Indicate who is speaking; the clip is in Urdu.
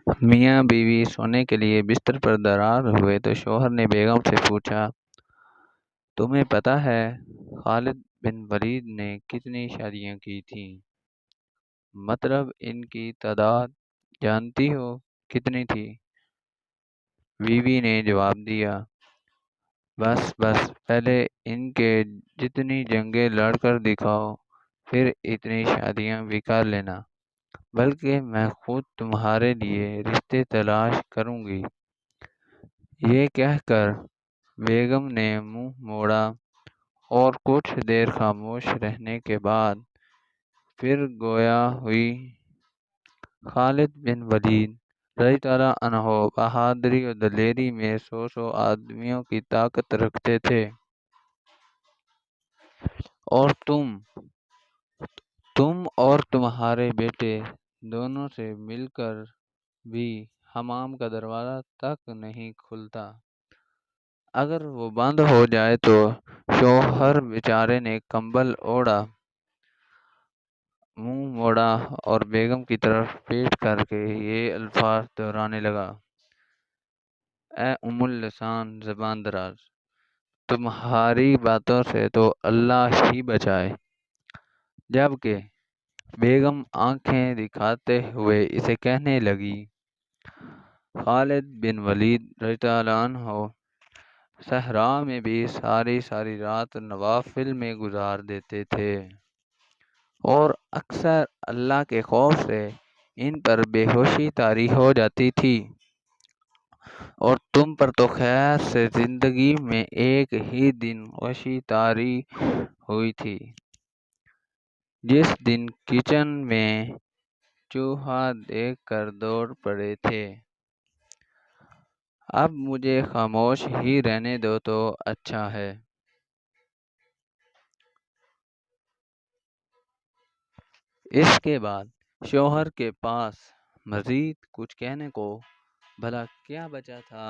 Speaker 1: میاں بیوی سونے کے لیے بستر پر درار ہوئے تو شوہر نے بیگم سے پوچھا، تمہیں پتہ ہے خالد بن ولید نے کتنی شادیاں کی تھیں؟ مطلب ان کی تعداد جانتی ہو کتنی تھی؟ بیوی نے جواب دیا، بس بس پہلے ان کے جتنی جنگیں لڑ کر دکھاؤ، پھر اتنی شادیاں بھی کر لینا، بلکہ میں خود تمہارے لیے رشتے تلاش کروں گی۔ یہ کہہ کر بیگم نے منہ موڑا اور کچھ دیر خاموش رہنے کے بعد پھر گویا ہوئی۔ خالد بن ولید رضی اللہ عنہ بہادری اور دلیری میں سو آدمیوں کی طاقت رکھتے تھے، اور تم اور تمہارے بیٹے دونوں سے مل کر بھی حمام کا دروازہ تک نہیں کھلتا۔ اگر وہ بند ہو جائے تو شوہر بیچارے نے کمبل اوڑھا، منہ موڑا اور بیگم کی طرف پیٹ کر کے یہ الفاظ دہرانے لگا، اے ام اللسان زبان دراز، تمہاری باتوں سے تو اللہ ہی بچائے۔ جبکہ بیگم آنکھیں دکھاتے ہوئے اسے کہنے لگی، خالد بن ولید رضی اللہ عنہ صحرا میں بھی ساری رات نوافل میں گزار دیتے تھے، اور اکثر اللہ کے خوف سے ان پر بے ہوشی طاری ہو جاتی تھی، اور تم پر تو خیر سے زندگی میں ایک ہی دن غشی طاری ہوئی تھی، جس دن کچن میں چوہا دیکھ کر دوڑ پڑے تھے۔ اب مجھے خاموش ہی رہنے دو تو اچھا ہے۔ اس کے بعد شوہر کے پاس مزید کچھ کہنے کو بھلا کیا بچا تھا؟